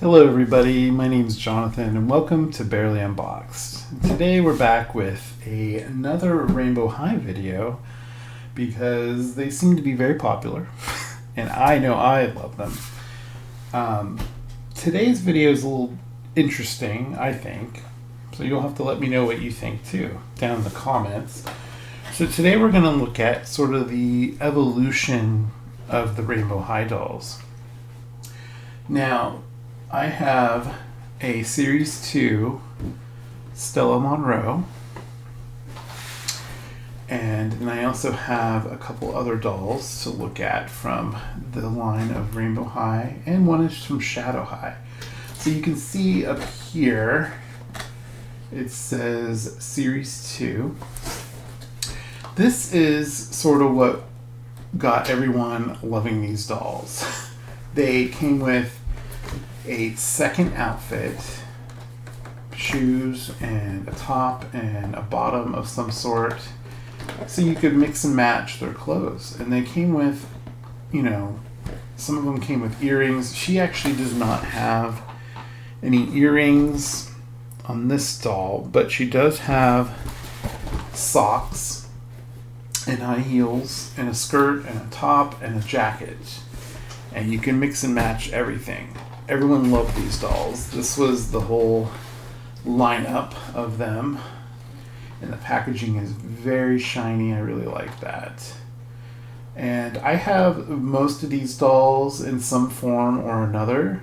Hello everybody, my name is Jonathan and welcome to Barely Unboxed. Today we're back with another Rainbow High video because they seem to be very popular and I know I love them. Today's video is a little interesting, I think, so you'll have to let me know what you think too down in the comments. So today we're going to look at sort of the evolution of the Rainbow High dolls. Now, I have a Series 2 Stella Monroe, and then I also have a couple other dolls to look at from the line of Rainbow High, and one is from Shadow High. So you can see up here, it says Series 2. This is sort of what got everyone loving these dolls. They came with a second outfit, shoes and a top and a bottom of some sort, so you could mix and match their clothes. And they came with, you know, some of them came with earrings. She actually does not have any earrings on this doll, but she does have socks and high heels and a skirt and a top and a jacket, and you can mix and match everything. Everyone loved these dolls. This was the whole lineup of them. And the packaging is very shiny. I really like that. And I have most of these dolls in some form or another.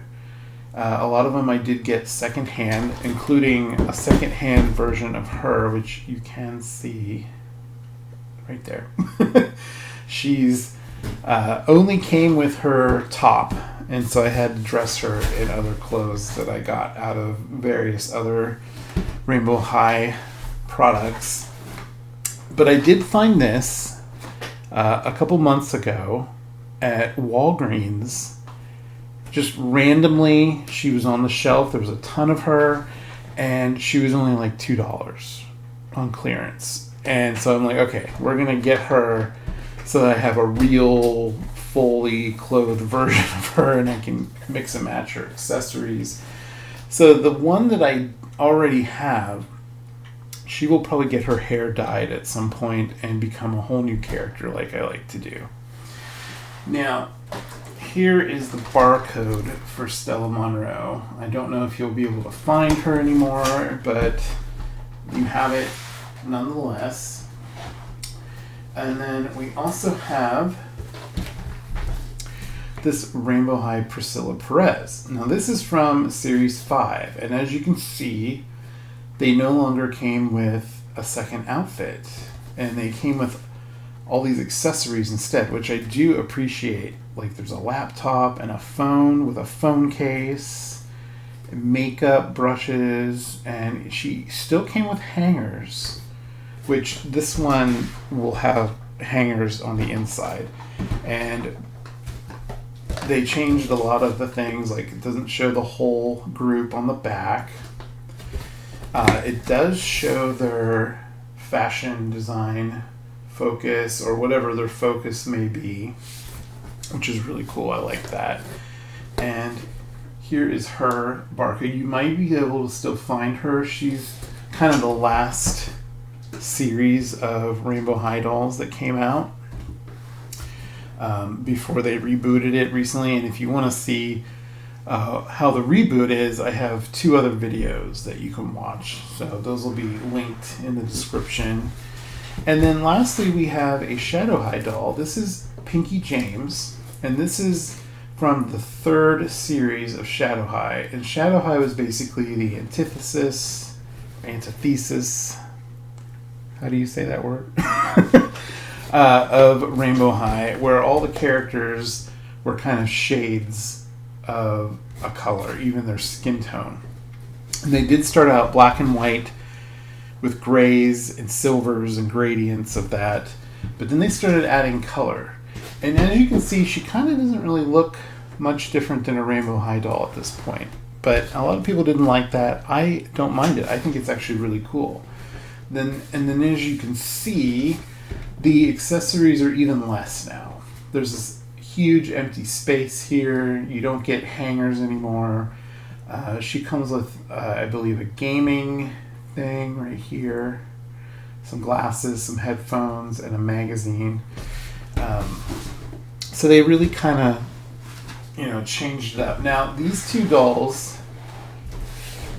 A lot of them I did get secondhand, including a secondhand version of her, which you can see right there. She's only came with her top, and so I had to dress her in other clothes that I got out of various other Rainbow High products. But I did find this a couple months ago at Walgreens. Just randomly, she was on the shelf. There was a ton of her, and she was only like $2 on clearance. And so I'm like, okay, we're going to get her so that I have a real fully clothed version of her and I can mix and match her accessories. So the one that I already have, she will probably get her hair dyed at some point and become a whole new character like I like to do. Now, here is the barcode for Stella Monroe. I don't know if you'll be able to find her anymore, but you have it nonetheless. And then we also have this Rainbow High Priscilla Perez. Now this is from Series 5, and as you can see, they no longer came with a second outfit, and they came with all these accessories instead, which I do appreciate. Like there's a laptop and a phone with a phone case, makeup, brushes, and she still came with hangers, which this one will have hangers on the inside. And they changed a lot of the things, like it doesn't show the whole group on the back. It does show their fashion design focus, or whatever their focus may be, which is really cool. I like that. And here is her barcode. You might be able to still find her. She's kind of the last series of Rainbow High dolls that came out before they rebooted it recently. And if you want to see how the reboot is, I have 2 other videos that you can watch, so those will be linked in the description. And then lastly, we have a Shadow High doll. This is Pinkie James, and this is from the 3rd series of Shadow High. And Shadow High was basically the antithesis, how do you say that word? Of Rainbow High, where all the characters were kind of shades of a color, even their skin tone. And they did start out black and white with grays and silvers and gradients of that, but then they started adding color. And as you can see, she kind of doesn't really look much different than a Rainbow High doll at this point. But a lot of people didn't like that. I don't mind it. I think it's actually really cool. And then as you can see, the accessories are even less now. There's this huge empty space here. You don't get hangers anymore. She comes with, I believe, a gaming thing right here, some glasses, some headphones, and a magazine. So they really kind of, changed it up. Now, these two dolls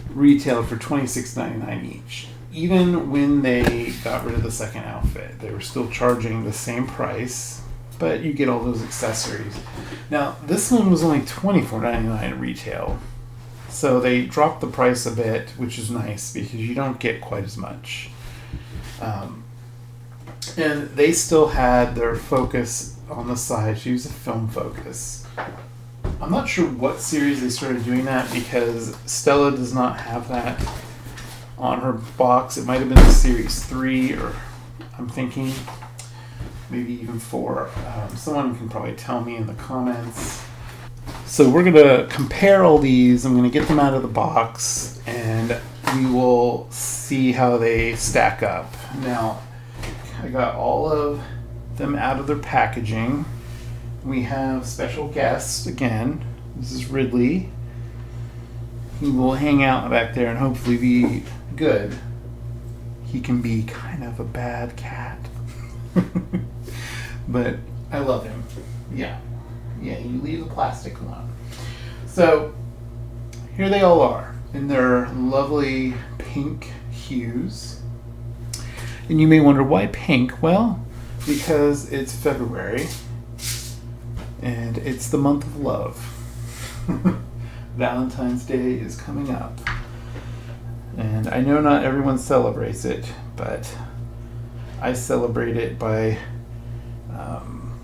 retailed for $26.99 each. Even when they got rid of the second outfit, they were still charging the same price, but you get all those accessories. Now, this one was only $24.99 retail. So they dropped the price a bit, which is nice because you don't get quite as much. And they still had their focus on the side. She used a film focus. I'm not sure what series they started doing that because Stella does not have that on her box. It might have been series 3, or I'm thinking maybe even 4. Someone can probably tell me in the comments. So we're going to compare all these. I'm going to get them out of the box and we will see how they stack up. Now, I got all of them out of their packaging. We have special guest again. This is Ridley. He will hang out back there and hopefully be good. He can be kind of a bad cat. But I love him. Yeah, you leave the plastic alone. So here they all are in their lovely pink hues. And you may wonder, why pink? Well, because it's February and it's the month of love. Valentine's Day is coming up. And I know not everyone celebrates it, but I celebrate it by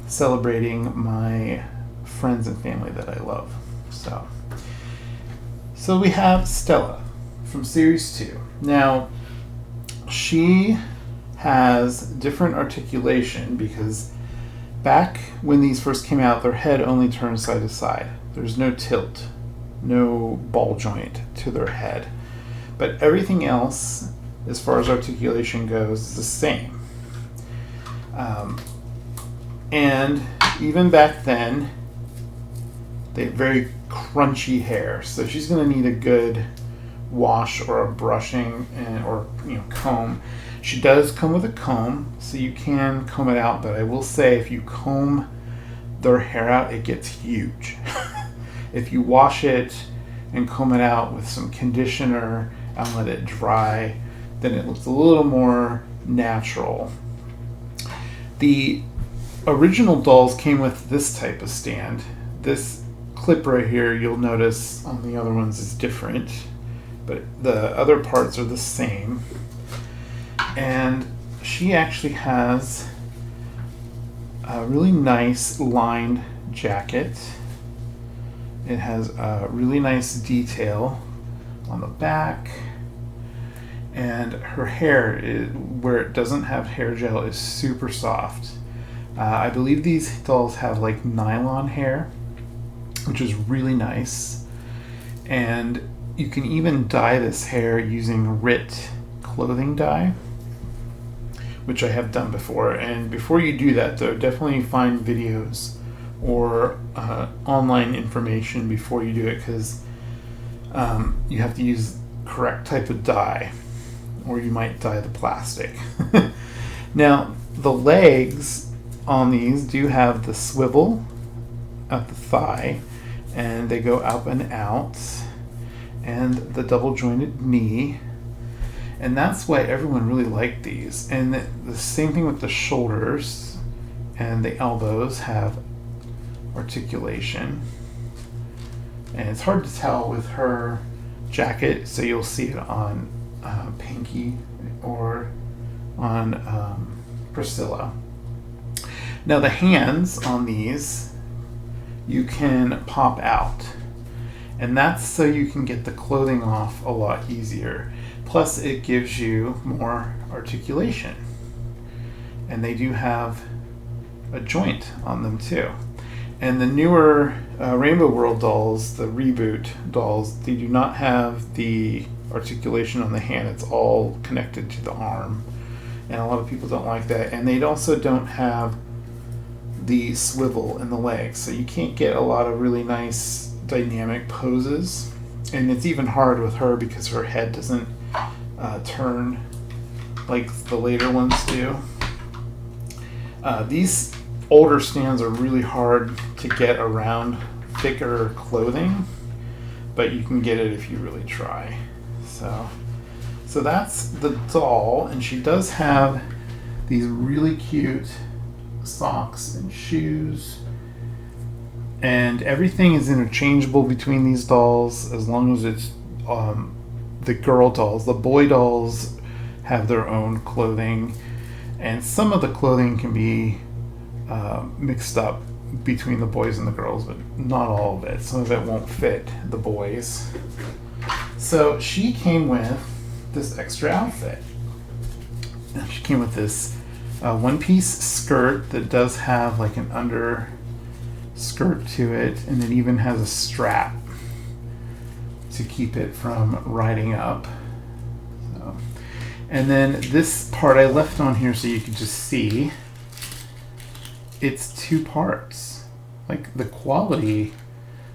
celebrating my friends and family that I love. So we have Stella from Series 2. Now, she has different articulation because back when these first came out, their head only turned side to side. There's no tilt, no ball joint to their head. But everything else, as far as articulation goes, is the same. And even back then, they had very crunchy hair. So she's going to need a good wash or a brushing or comb. She does come with a comb, so you can comb it out. But I will say, if you comb their hair out, it gets huge. If you wash it and comb it out with some conditioner and let it dry, then it looks a little more natural. The original dolls came with this type of stand. This clip right here, you'll notice on the other ones, is different, but the other parts are the same. And she actually has a really nice lined jacket. It has a really nice detail on the back, and her hair, where it doesn't have hair gel, is super soft. I believe these dolls have like nylon hair, which is really nice. And you can even dye this hair using RIT clothing dye, which I have done before. And before you do that, though, definitely find videos or online information before you do it, because you have to use correct type of dye, or you might dye the plastic. Now, the legs on these do have the swivel at the thigh, and they go up and out, and the double jointed knee, and that's why everyone really liked these. And the same thing with the shoulders, and the elbows have articulation, and it's hard to tell with her jacket, so you'll see it on Pinkie or on Priscilla. Now the hands on these you can pop out, and that's so you can get the clothing off a lot easier. Plus it gives you more articulation, and they do have a joint on them too. And the newer Rainbow World dolls, the reboot dolls, they do not have the articulation on the hand. It's all connected to the arm, and a lot of people don't like that. And they also don't have the swivel in the legs, so you can't get a lot of really nice dynamic poses. And it's even hard with her because her head doesn't turn like the later ones do. These older stands are really hard to get around thicker clothing, but you can get it if you really try. So that's the doll, and she does have these really cute socks and shoes, and everything is interchangeable between these dolls as long as it's the girl dolls. The boy dolls have their own clothing, and some of the clothing can be mixed up between the boys and the girls, but not all of it. Some of it won't fit the boys. So she came with this extra outfit. She came with this one-piece skirt that does have like an under skirt to it, and it even has a strap to keep it from riding up. So, and then this part I left on here so you can just see. It's 2 parts. Like, the quality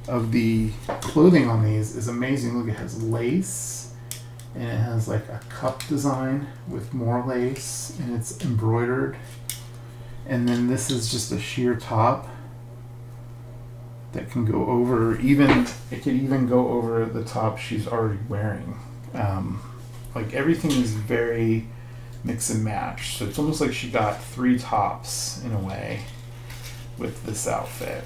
of the clothing on these is amazing. Look, it has lace, and it has like a cup design with more lace, and it's embroidered. And then this is just a sheer top that can go over, it could even go over the top she's already wearing. Like, everything is very mix and match. So it's almost like she got 3 tops in a way with this outfit.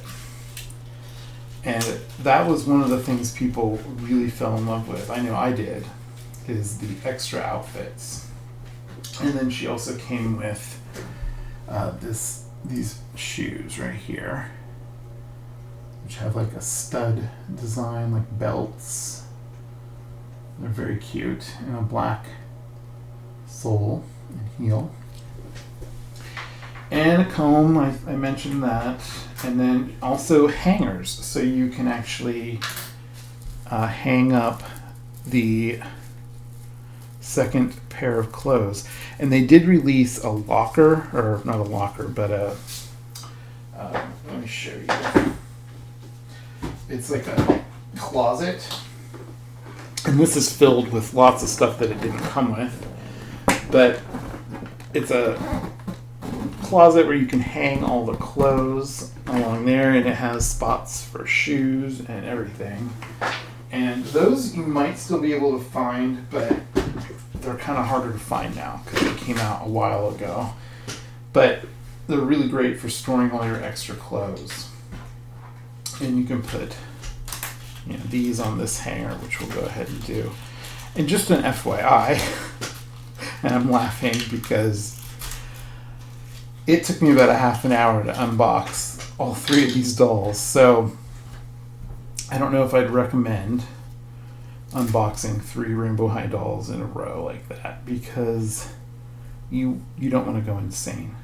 And that was one of the things people really fell in love with. I know I did, is the extra outfits. And then she also came with these shoes right here, which have like a stud design, like belts. They're very cute, and a black sole and heel. And a comb, I mentioned that. And then also hangers, so you can actually hang up the second pair of clothes. And they did release a locker, or not a locker, but let me show you. It's like a closet, and this is filled with lots of stuff that it didn't come with, but it's a closet where you can hang all the clothes along there, and it has spots for shoes and everything. And those you might still be able to find, but they're kind of harder to find now because they came out a while ago. But they're really great for storing all your extra clothes. And you can put these on this hanger, which we'll go ahead and do. And just an FYI, and I'm laughing because it took me about a half an hour to unbox all 3 of these dolls. So I don't know if I'd recommend unboxing 3 Rainbow High dolls in a row like that, because you don't want to go insane.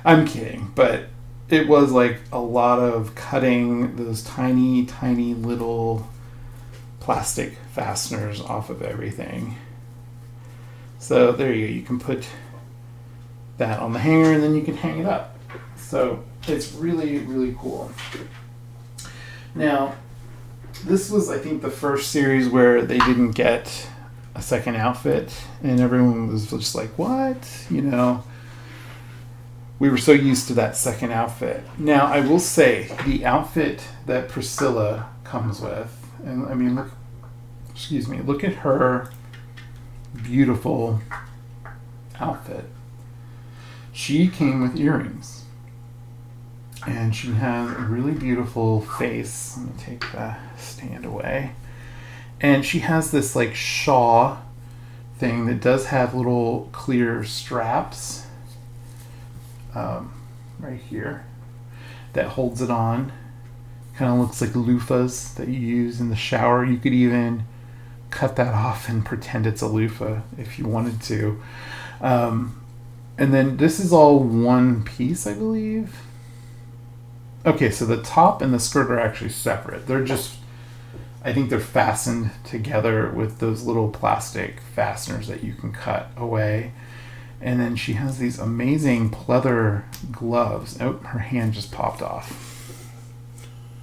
I'm kidding, but it was like a lot of cutting those tiny, tiny little plastic fasteners off of everything. So there you go. You can put that on the hanger, and then you can hang it up. So it's really, really cool. Now, this was, I think, the first series where they didn't get a second outfit, and everyone was just like, what? We were so used to that second outfit. Now, I will say, the outfit that Priscilla comes with, and I mean, look at her beautiful outfit. She came with earrings, and she has a really beautiful face. Let me take the stand away. And she has this like shawl thing that does have little clear straps right here that holds it on. Kind of looks like loofahs that you use in the shower. You could even cut that off and pretend it's a loofah if you wanted to. And then this is all one piece, I believe. Okay, so the top and the skirt are actually separate. They're just, I think they're fastened together with those little plastic fasteners that you can cut away. And then she has these amazing pleather gloves. Oh, her hand just popped off.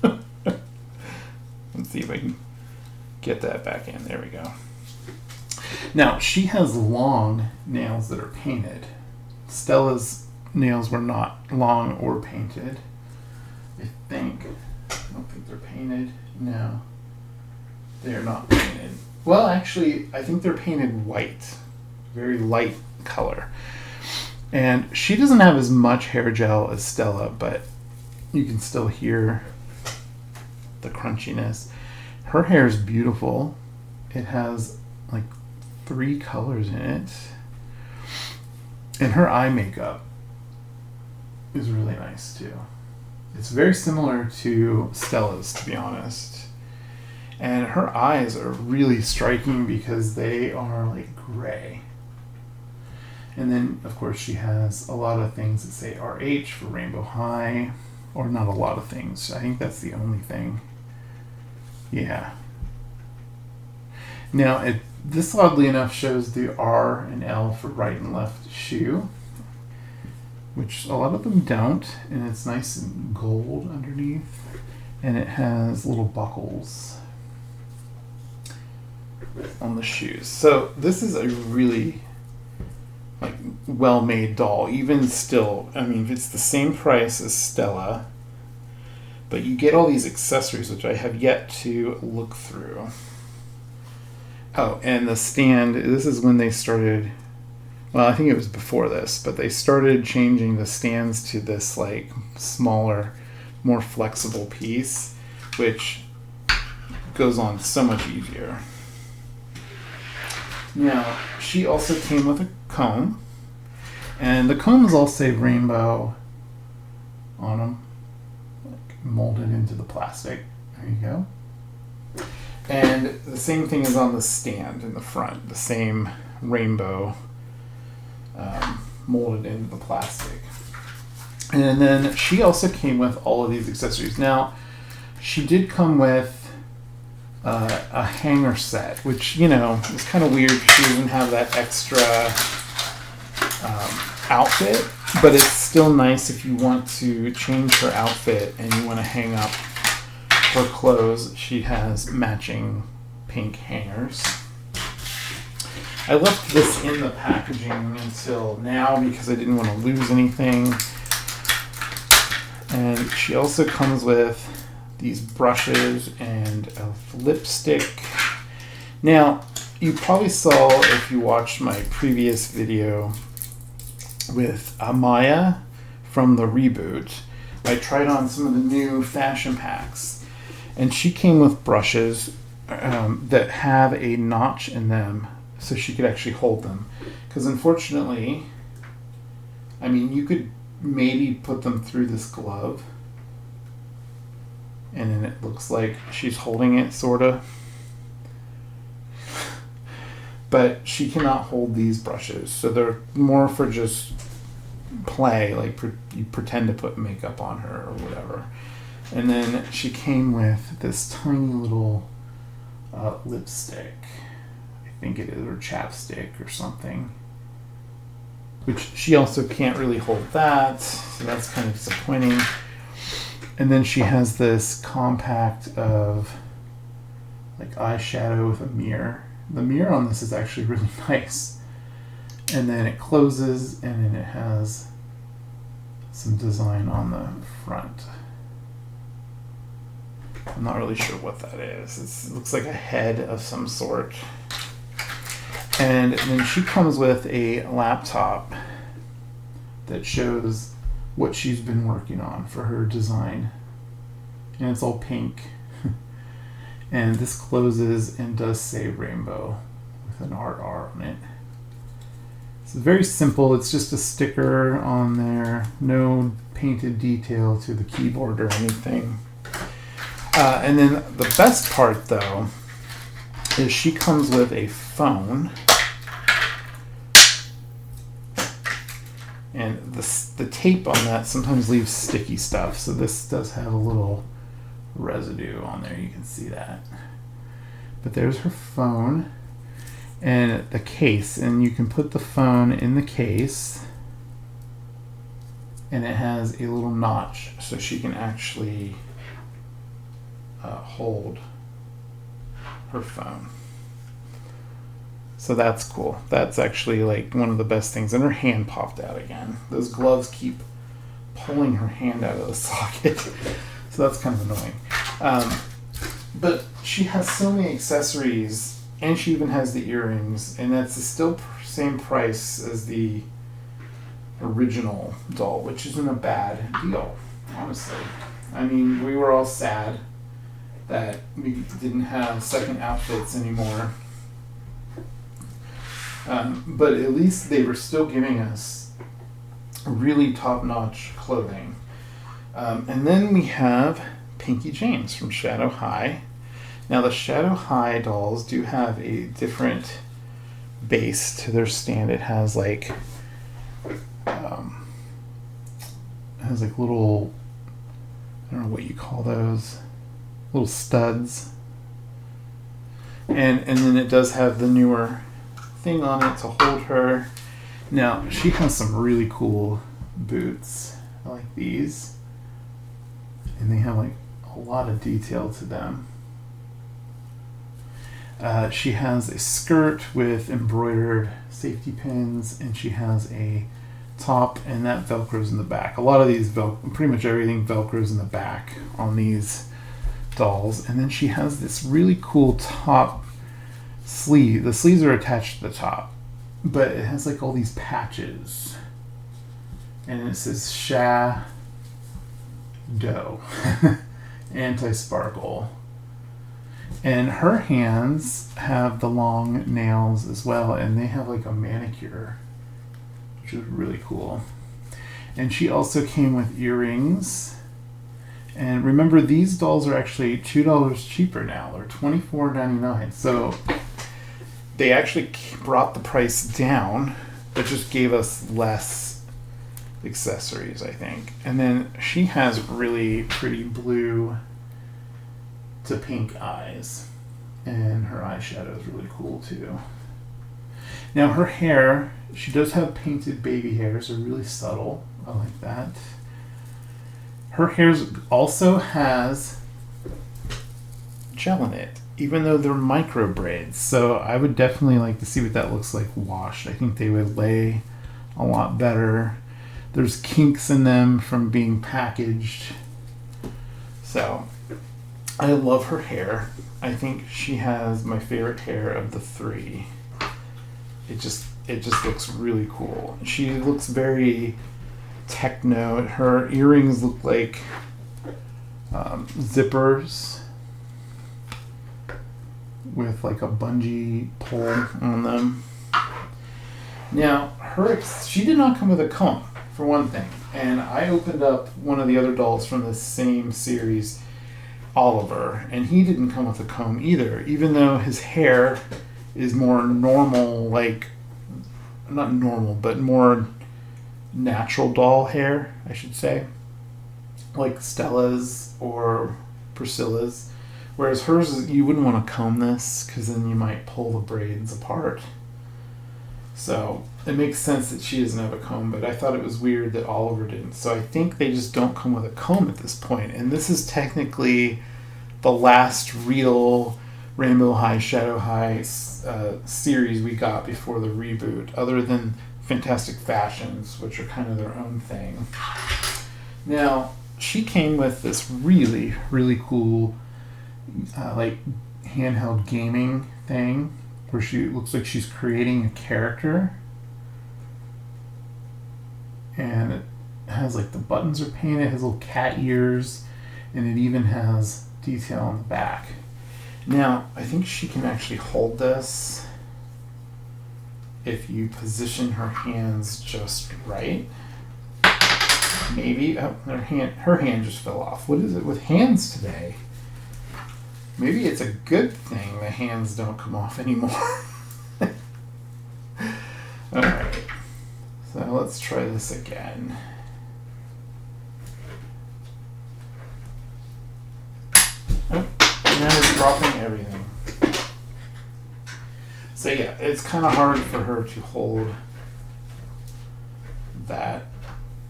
Let's see if I can get that back in. There we go. Now, she has long nails that are painted. Stella's nails were not long or painted. I don't think they're painted. No. They're not painted. Well, actually, I think they're painted white. Very light color. And she doesn't have as much hair gel as Stella, but you can still hear the crunchiness. Her hair is beautiful. It has like 3 colors in it. And her eye makeup is really nice too. It's very similar to Stella's, to be honest. And her eyes are really striking because they are like gray. And then, of course, she has a lot of things that say RH for Rainbow High. Or not a lot of things. I think that's the only thing. Yeah. Now, this oddly enough shows the R and L for right and left shoe, which a lot of them don't, and it's nice and gold underneath, and it has little buckles on the shoes. So this is a really like well-made doll. Even still, I mean, it's the same price as Stella, but you get all these accessories, which I have yet to look through. Oh, and the stand, this is when they started, well, I think it was before this, but they started changing the stands to this like smaller, more flexible piece, which goes on so much easier. Now, she also came with a comb, and the combs all say Rainbow on them, like molded into the plastic. There you go. And the same thing is on the stand in the front, the same rainbow molded into the plastic. And then she also came with all of these accessories. Now, she did come with a hanger set, which, you know, is kind of weird. She doesn't have that extra outfit, but it's still nice if you want to change her outfit and you want to hang up her clothes. She has matching pink hangers. I left this in the packaging until now because I didn't want to lose anything. And she also comes with these brushes and a lipstick. Now, you probably saw if you watched my previous video with Amaya from the reboot. I tried on some of the new fashion packs. And she came with brushes that have a notch in them so she could actually hold them. Because unfortunately, I mean, you could maybe put them through this glove and then it looks like she's holding it, sort of. But she cannot hold these brushes. So they're more for just play, like you pretend to put makeup on her or whatever. And then she came with this tiny little lipstick. I think it is, or chapstick or something. Which she also can't really hold that, so that's kind of disappointing. And then she has this compact of like eyeshadow with a mirror. The mirror on this is actually really nice. And then it closes, and then it has some design on the front. I'm not really sure what that is. It looks like a head of some sort. And then she comes with a laptop that shows what she's been working on for her design. And it's all pink. And this closes and does say Rainbow with an RR on it. It's very simple. It's just a sticker on there. No painted detail to the keyboard or anything. And then the best part, though, is she comes with a phone. And the tape on that sometimes leaves sticky stuff. So this does have a little residue on there. You can see that. But there's her phone and the case. And you can put the phone in the case. And it has a little notch so she can actually hold her phone. So that's cool. That's actually like one of the best things. And her hand popped out again. Those gloves keep pulling her hand out of the socket. So that's kind of annoying. But she has so many accessories, and she even has the earrings, and that's still same price as the original doll, which isn't a bad deal, honestly. I mean, we were all sad that we didn't have second outfits anymore. But at least they were still giving us really top-notch clothing. And then we have Pinkie James from Shadow High. Now the Shadow High dolls do have a different base to their stand. It has like little, I don't know what you call those, little studs. And then it does have the newer thing on it to hold her. Now she has some really cool boots. I like these, and they have like a lot of detail to them. She has a skirt with embroidered safety pins, and she has a top, and that velcros in the back. A lot of these pretty much everything velcros in the back on these dolls. And then she has this really cool top sleeve. The sleeves are attached to the top, but it has like all these patches, and it says Shadow anti-sparkle. And her hands have the long nails as well, and they have like a manicure, which is really cool. And she also came with earrings. And remember, these dolls are actually $2 cheaper now. They're $24.99. So they actually brought the price down, but just gave us less accessories, I think. And then she has really pretty blue to pink eyes, and her eyeshadow is really cool too. Now her hair, she does have painted baby hairs. They're really subtle. I like that. Her hair also has gel in it, even though they're micro braids. So I would definitely like to see what that looks like washed. I think they would lay a lot better. There's kinks in them from being packaged. So I love her hair. I think she has my favorite hair of the three. It just looks really cool. She looks very techno. Her earrings look like zippers with like a bungee pole on them. Now, she did not come with a comb, for one thing. And I opened up one of the other dolls from the same series, Oliver, and he didn't come with a comb either, even though his hair is more normal, like, not normal, but more natural doll hair, I should say, like Stella's or Priscilla's. Whereas hers, you wouldn't want to comb this because then you might pull the braids apart. So it makes sense that she doesn't have a comb, but I thought it was weird that Oliver didn't. So I think they just don't come with a comb at this point. And this is technically the last real Rainbow High, Shadow High series we got before the reboot, other than Fantastic Fashions, which are kind of their own thing. Now, she came with this really, really cool like handheld gaming thing where she looks like she's creating a character, and it has like the buttons are painted, it has little cat ears, and it even has detail on the back. Now I think she can actually hold this if you position her hands just right. Maybe her hand just fell off. What is it with hands today? Maybe it's a good thing the hands don't come off anymore. Alright. So let's try this again. Oh, now we're dropping everything. So yeah, it's kind of hard for her to hold that,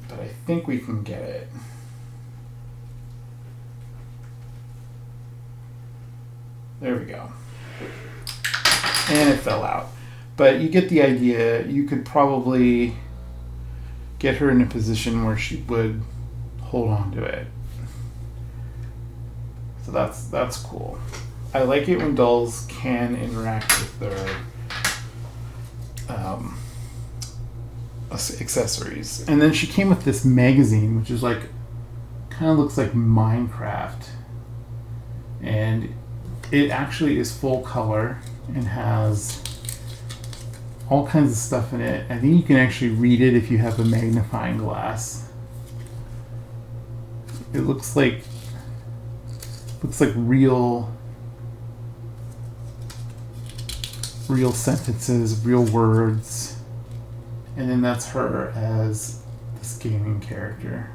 but I think we can get it. There we go. and it fell out. But you get the idea. You could probably get her in a position where she would hold on to it. So that's cool. I like it when dolls can interact with their accessories. And then she came with this magazine, which is like, kind of looks like Minecraft. And it actually is full color and has all kinds of stuff in it. I think you can actually read it if you have a magnifying glass. It looks like real sentences, real words. And then that's her as this gaming character.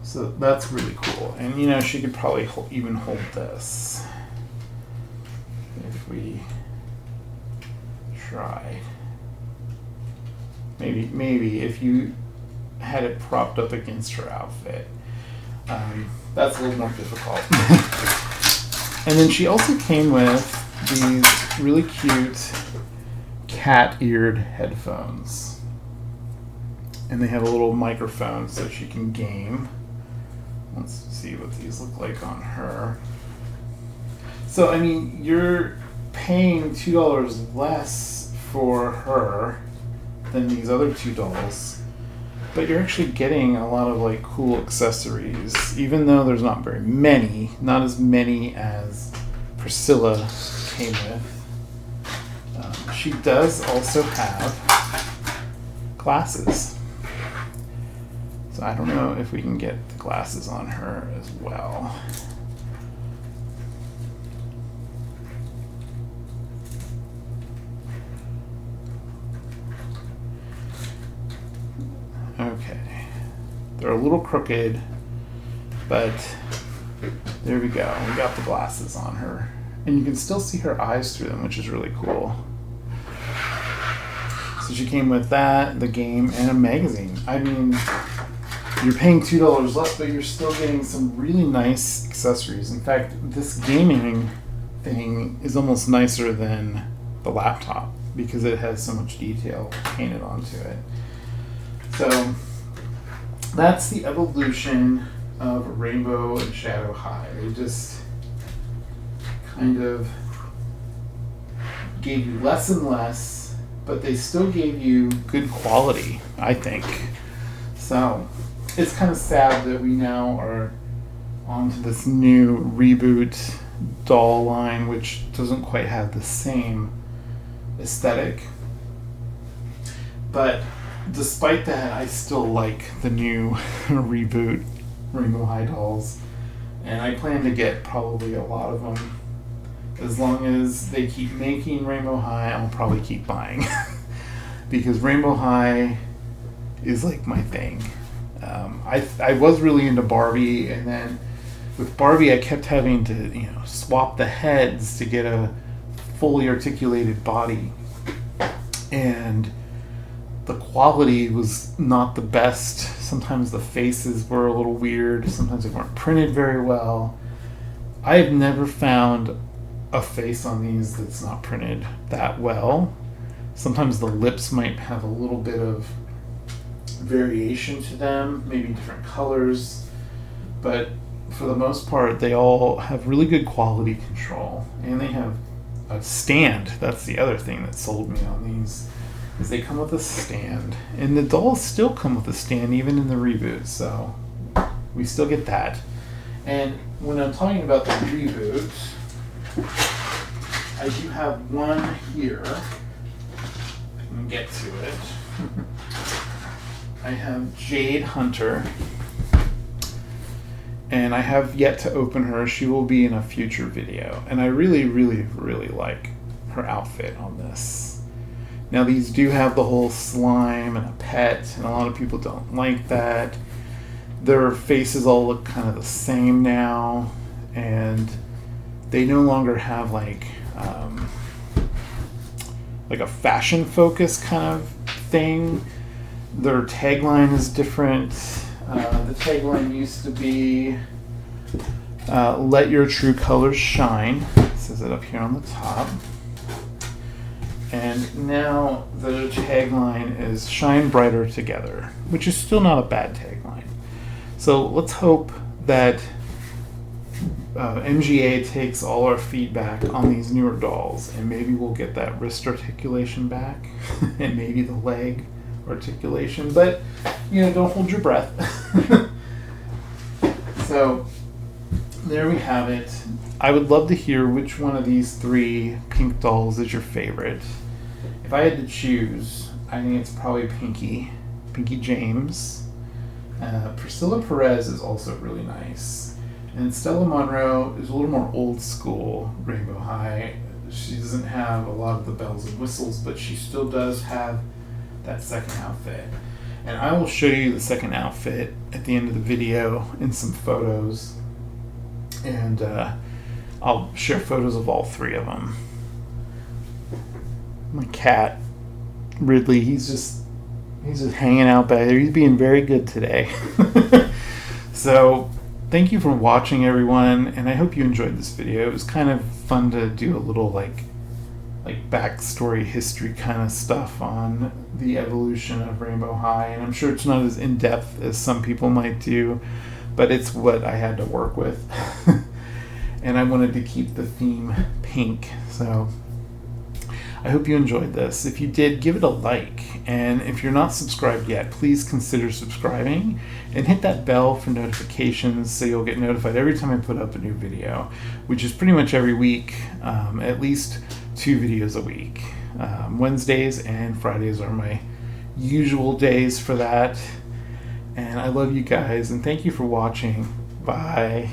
So that's really cool. And you know, she could probably even hold this if we tried. Maybe if you had it propped up against her outfit. That's a little more difficult. And then she also came with these really cute cat-eared headphones. And they have a little microphone so she can game. Let's see what these look like on her. So, I mean, you're paying $2 less for her than these other two dolls, but you're actually getting a lot of like cool accessories, even though there's not very many, not as many as Priscilla came with. She does also have glasses. So I don't know if we can get the glasses on her as well. Okay. They're a little crooked, but there we go. We got the glasses on her. And you can still see her eyes through them, which is really cool. So she came with that, the game, and a magazine. I mean, you're paying $2 less, but you're still getting some really nice accessories. In fact, this gaming thing is almost nicer than the laptop because it has so much detail painted onto it. So that's the evolution of Rainbow and Shadow High. They just kind of gave you less and less, but they still gave you good quality, I think. So it's kind of sad that we now are onto this new reboot doll line, which doesn't quite have the same aesthetic. But despite that, I still like the new reboot Rainbow High dolls. And I plan to get probably a lot of them. As long as they keep making Rainbow High, I'll probably keep buying. Because Rainbow High is like my thing. I was really into Barbie, and then with Barbie I kept having to swap the heads to get a fully articulated body. And the quality was not the best. Sometimes the faces were a little weird. Sometimes they weren't printed very well. I have never found a face on these that's not printed that well. Sometimes the lips might have a little bit of variation to them, maybe different colors, but for the most part they all have really good quality control, and they have a stand. That's the other thing that sold me on these, is they come with a stand, and the dolls still come with a stand even in the reboot, so we still get that. And when I'm talking about the reboot, I do have one here. I can get to it. I have Jade Hunter, and I have yet to open her. She will be in a future video, and I really, really, really like her outfit on this. Now these do have the whole slime and a pet, and a lot of people don't like that. Their faces all look kind of the same now, and they no longer have like a fashion focus kind of thing. Their tagline is different. The tagline used to be "Let your true colors shine." It says it up here on the top. And now the tagline is "Shine Brighter Together," which is still not a bad tagline. So let's hope that MGA takes all our feedback on these newer dolls, and maybe we'll get that wrist articulation back, and maybe the leg articulation. But don't hold your breath. So there we have it. I would love to hear which one of these 3 pink dolls is your favorite. If I had to choose, I think it's probably Pinkie James. Priscilla Perez is also really nice. And Stella Monroe is a little more old school Rainbow High. She doesn't have a lot of the bells and whistles, but she still does have that second outfit. And I will show you the second outfit at the end of the video in some photos. And I'll share photos of all 3 of them. My cat, Ridley, he's just hanging out back there. He's being very good today. So thank you for watching, everyone, and I hope you enjoyed this video. It was kind of fun to do a little like backstory history kind of stuff on the evolution of Rainbow High, and I'm sure it's not as in-depth as some people might do, but it's what I had to work with. And I wanted to keep the theme pink, so I hope you enjoyed this. If you did, give it a like, and if you're not subscribed yet, please consider subscribing and hit that bell for notifications so you'll get notified every time I put up a new video, which is pretty much every week, at least 2 videos a week. Wednesdays and Fridays are my usual days for that, and I love you guys, and thank you for watching. Bye.